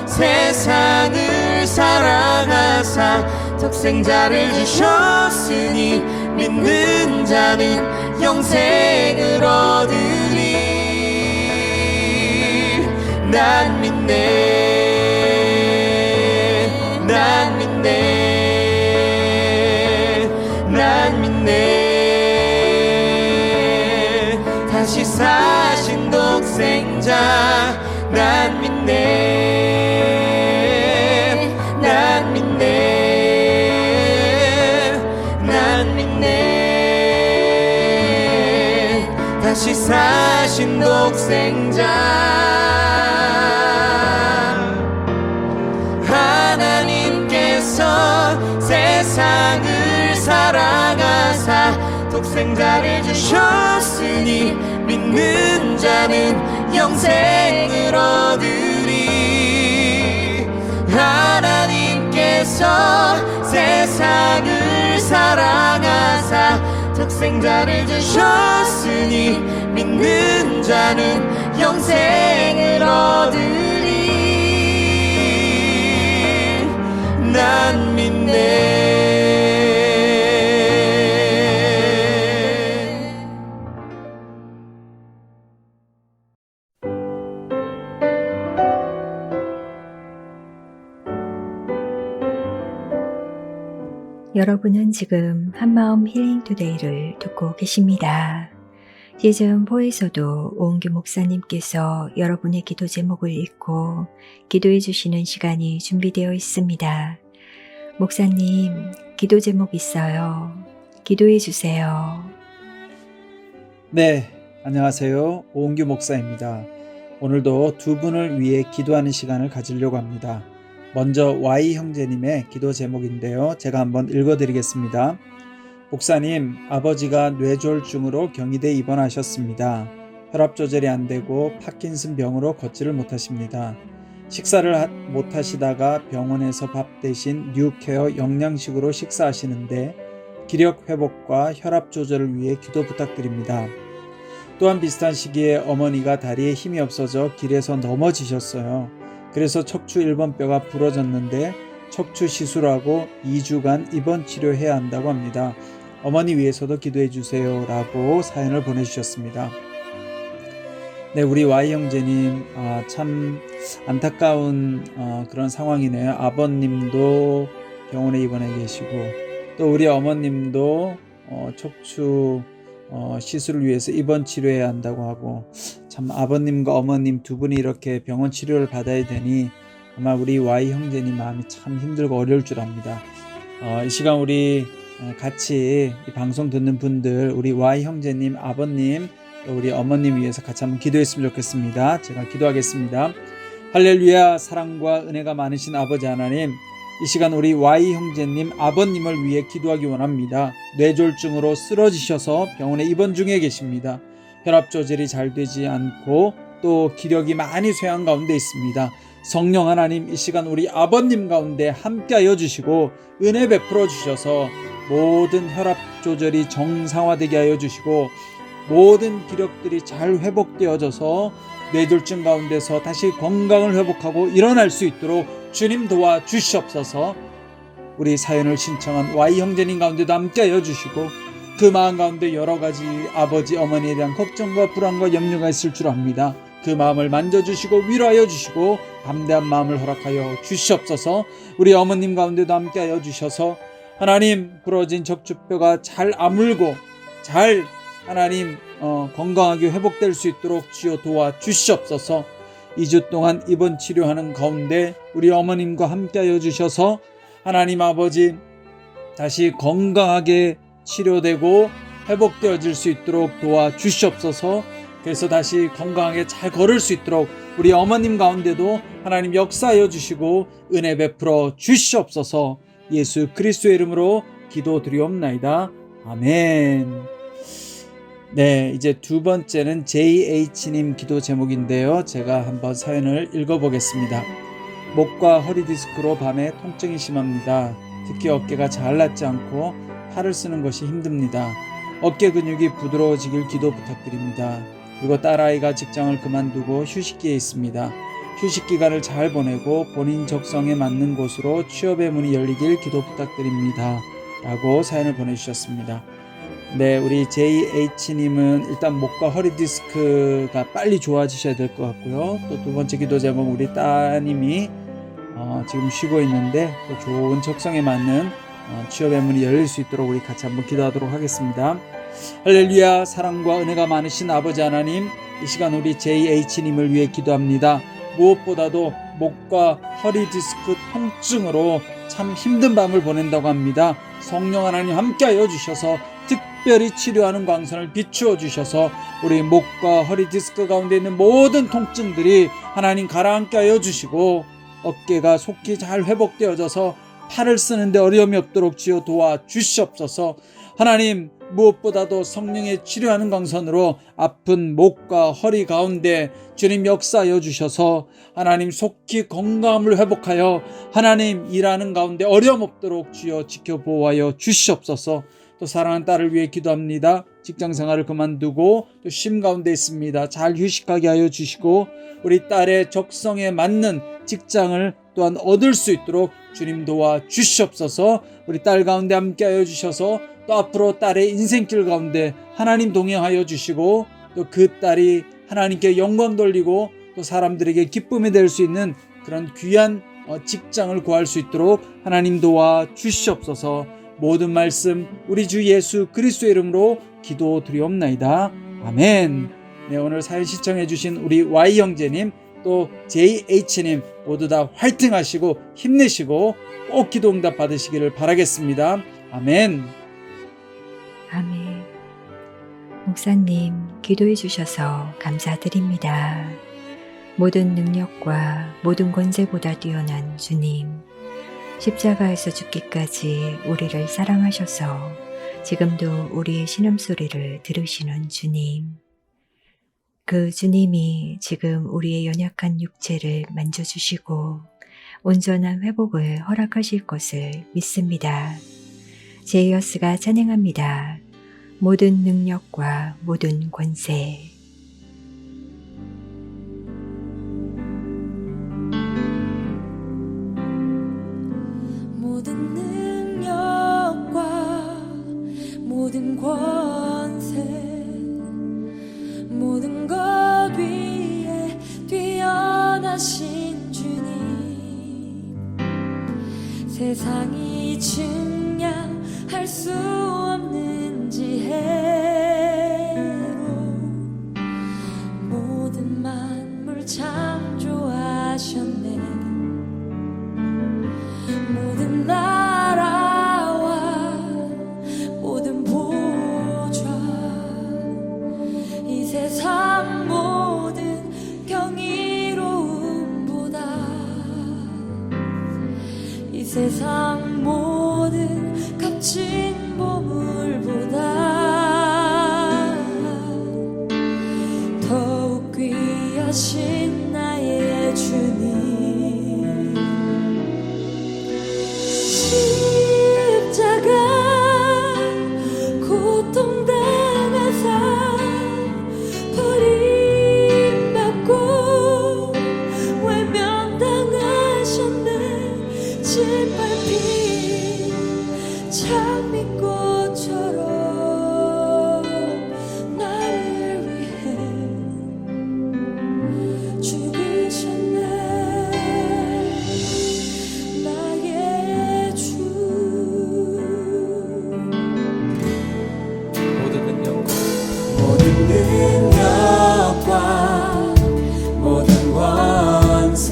세상을 사랑하사 독생자를 주셨으니 믿는 자는 영생을 얻으리. 난 믿네, 난 믿네, 난 믿네. 다시 사신 독생자 난 믿네, 난 믿네, 난 믿네. 다시 사신 독생자. 하나님께서 세상을 사랑하사 독생자를 주셨으니 믿는 자는 영생을 얻으리. 하나님께서 세상을 사랑하사 독생자를 주셨으니 믿는 자는 영생을 얻으리. 난 믿네. 여러분은 지금 한마음 힐링 투데이를 듣고 계십니다. 시즌 4에서도 오은규 목사님께서 여러분의 기도 제목을 읽고 기도해 주시는 시간이 준비되어 있습니다. 목사님, 기도 제목 있어요. 기도해 주세요. 네, 안녕하세요. 오은규 목사입니다. 오늘도 두 분을 위해 기도하는 시간을 가지려고 합니다. 먼저 Y 형제님의 기도 제목인데요. 제가 한번 읽어드리겠습니다. 목사님, 아버지가 뇌졸중으로 경희대 입원하셨습니다. 혈압 조절이 안 되고 파킨슨 병으로 걷지를 못하십니다. 식사를 못하시다가 병원에서 밥 대신 뉴케어 영양식으로 식사하시는데 기력 회복과 혈압 조절을 위해 기도 부탁드립니다. 또한 비슷한 시기에 어머니가 다리에 힘이 없어져 길에서 넘어지셨어요. 그래서 척추 1번 뼈가 부러졌는데 척추 시술하고 2주간 입원 치료해야 한다고 합니다. 어머니 위해서도 기도해 주세요 라고 사연을 보내주셨습니다. 네, 우리 Y 형제님 참 안타까운 그런 상황이네요. 아버님도 병원에 입원해 계시고 또 우리 어머님도 척추 시술을 위해서 입원 치료해야 한다고 하고 참 아버님과 어머님 두 분이 이렇게 병원 치료를 받아야 되니 아마 우리 Y 형제님 마음이 참 힘들고 어려울 줄 압니다. 이 시간 우리 같이 이 방송 듣는 분들 우리 Y 형제님, 아버님, 또 우리 어머님 위해서 같이 한번 기도했으면 좋겠습니다. 제가 기도하겠습니다. 할렐루야. 사랑과 은혜가 많으신 아버지 하나님, 이 시간 우리 Y 형제님, 아버님을 위해 기도하기 원합니다. 뇌졸중으로 쓰러지셔서 병원에 입원 중에 계십니다. 혈압 조절이 잘 되지 않고 또 기력이 많이 쇠한 가운데 있습니다. 성령 하나님, 이 시간 우리 아버님 가운데 함께하여 주시고 은혜 베풀어 주셔서 모든 혈압 조절이 정상화되게 하여 주시고 모든 기력들이 잘 회복되어져서 뇌졸중 가운데서 다시 건강을 회복하고 일어날 수 있도록 주님 도와 주시옵소서. 우리 사연을 신청한 Y 형제님 가운데도 함께하여 주시고 그 마음 가운데 여러 가지 아버지 어머니에 대한 걱정과 불안과 염려가 있을 줄 압니다. 그 마음을 만져주시고 위로하여 주시고 담대한 마음을 허락하여 주시옵소서. 우리 어머님 가운데도 함께하여 주셔서 하나님 부러진 척추뼈가 잘 아물고 잘 하나님 건강하게 회복될 수 있도록 주여 도와 주시옵소서. 2주 동안 입원 치료하는 가운데 우리 어머님과 함께하여 주셔서 하나님 아버지 다시 건강하게 치료되고 회복되어질 수 있도록 도와 주시옵소서. 그래서 다시 건강하게 잘 걸을 수 있도록 우리 어머님 가운데도 하나님 역사하여 주시고 은혜 베풀어 주시옵소서. 예수 그리스도의 이름으로 기도드리옵나이다. 아멘. 네, 이제 두 번째는 JH님 기도 제목인데요. 제가 한번 사연을 읽어보겠습니다. 목과 허리 디스크로 밤에 통증이 심합니다. 특히 어깨가 잘 낫지 않고 팔을 쓰는 것이 힘듭니다. 어깨 근육이 부드러워지길 기도 부탁드립니다. 그리고 딸아이가 직장을 그만두고 휴식기에 있습니다. 휴식 기간을 잘 보내고 본인 적성에 맞는 곳으로 취업의 문이 열리길 기도 부탁드립니다. 라고 사연을 보내주셨습니다. 네, 우리 JH님은 일단 목과 허리 디스크가 빨리 좋아지셔야 될 것 같고요. 또 두 번째 기도 제목, 우리 따님이 지금 쉬고 있는데 또 좋은 적성에 맞는 취업의 문이 열릴 수 있도록 우리 같이 한번 기도하도록 하겠습니다. 할렐루야. 사랑과 은혜가 많으신 아버지 하나님, 이 시간 우리 JH님을 위해 기도합니다. 무엇보다도 목과 허리 디스크 통증으로 참 힘든 밤을 보낸다고 합니다. 성령 하나님 함께하여 주셔서 특별히 치료하는 광선을 비추어 주셔서 우리 목과 허리 디스크 가운데 있는 모든 통증들이 하나님 가라앉게 하여 주시고, 어깨가 속히 잘 회복되어져서 팔을 쓰는데 어려움이 없도록 주여 도와주시옵소서. 하나님, 무엇보다도 성령의 치료하는 광선으로 아픈 목과 허리 가운데 주님 역사하여 주셔서 하나님 속히 건강함을 회복하여 하나님 일하는 가운데 어려움 없도록 주여 지켜보아여 주시옵소서. 또 사랑하는 딸을 위해 기도합니다. 직장생활을 그만두고 또 쉼 가운데 있습니다. 잘 휴식하게 하여 주시고 우리 딸의 적성에 맞는 직장을 또한 얻을 수 있도록 주님 도와 주시옵소서. 우리 딸 가운데 함께 하여 주셔서 또 앞으로 딸의 인생길 가운데 하나님 동행하여 주시고 또 그 딸이 하나님께 영광 돌리고 또 사람들에게 기쁨이 될 수 있는 그런 귀한 직장을 구할 수 있도록 하나님 도와 주시옵소서. 모든 말씀 우리 주 예수 그리스도의 이름으로 기도드리옵나이다. 아멘. 네, 오늘 사연 시청해 주신 우리 Y 형제님 또 JH님 모두 다 화이팅 하시고 힘내시고 꼭 기도 응답 받으시기를 바라겠습니다. 아멘. 아멘. 목사님, 기도해 주셔서 감사드립니다. 모든 능력과 모든 권세보다 뛰어난 주님, 십자가에서 죽기까지 우리를 사랑하셔서 지금도 우리의 신음소리를 들으시는 주님, 그 주님이 지금 우리의 연약한 육체를 만져주시고 온전한 회복을 허락하실 것을 믿습니다. 제이어스가 찬양합니다. 모든 능력과 모든 권세. 모든 능력과 모든 권세 모든 것 위에 뛰어나신 주님, 세상이 증량할 수 없는 지혜로 모든 만물 창조하셨네. 모든 나라와 모든 보좌, 이 세상 모든 경이로움보다, 이 세상 모든 값진 보물보다 더욱 귀하신 나의 주님, 십자가 고통당하사 버림받고 외면당하셨네. 짓밟힌 장미꽃처럼 나를 위해 죽으셨네. 나의 주, 모든 능력과 모든 권세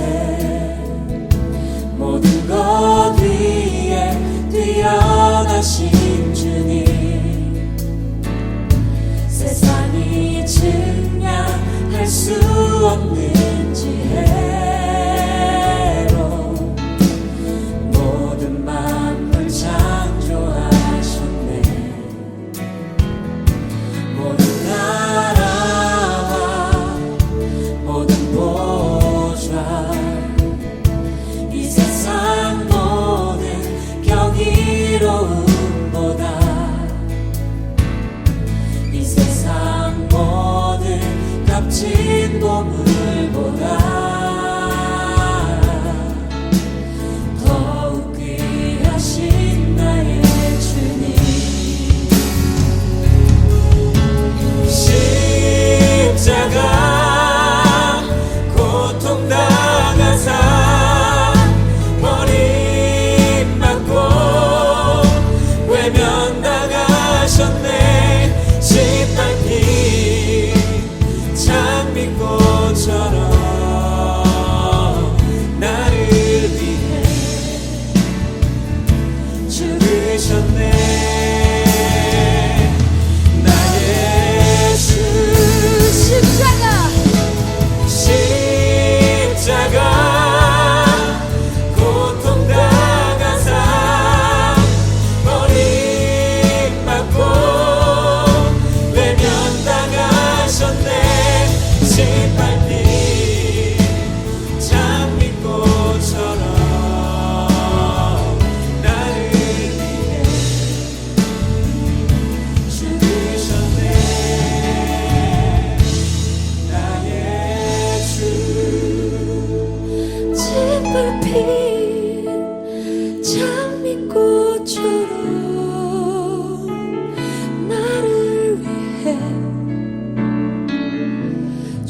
모든 것 위에 뛰어나신 주님, 세상이 증량할 수 없는 지혜로 모든 만물 창조하셨네. 모든 나라와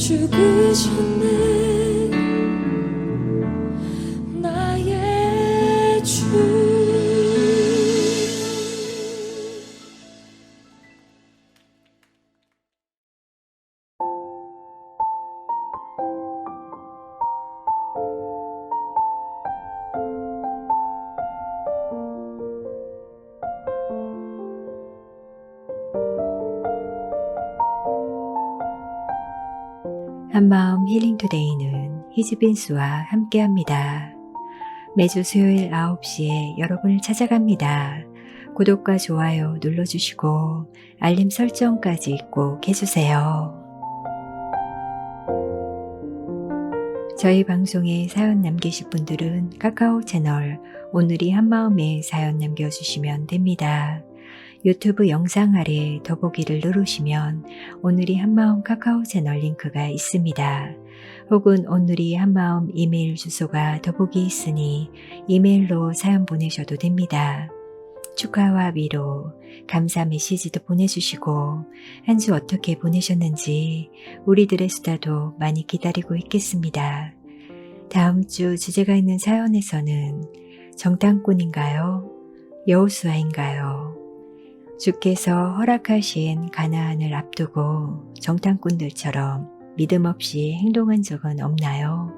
죽으셨네 나의 주 한마음 힐링투데이는 히즈빈스와 함께합니다. 매주 수요일 9시에 여러분을 찾아갑니다. 구독과 좋아요 눌러주시고 알림 설정까지 꼭 해주세요. 저희 방송에 사연 남기실 분들은 카카오 채널 오늘이 한마음에 사연 남겨주시면 됩니다. 유튜브 영상 아래 더보기를 누르시면 오늘이 한마음 카카오 채널 링크가 있습니다. 혹은 오늘이 한마음 이메일 주소가 더보기 있으니 이메일로 사연 보내셔도 됩니다. 축하와 위로, 감사 메시지도 보내주시고 한 주 어떻게 보내셨는지 우리들의 수다도 많이 기다리고 있겠습니다. 다음 주 주제가 있는 사연에서는 정탐꾼인가요? 여호수아인가요? 주께서 허락하신 가나안을 앞두고 정탐꾼들처럼 믿음 없이 행동한 적은 없나요?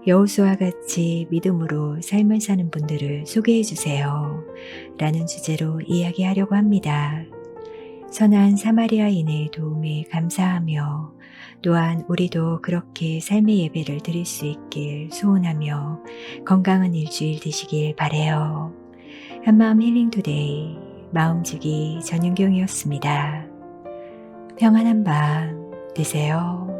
여호수아와 같이 믿음으로 삶을 사는 분들을 소개해 주세요. 라는 주제로 이야기하려고 합니다. 선한 사마리아인의 도움에 감사하며 또한 우리도 그렇게 삶의 예배를 드릴 수 있길 소원하며 건강한 일주일 되시길 바라요. 한마음 힐링투데이 마음주기 전윤경이었습니다. 평안한 밤 되세요.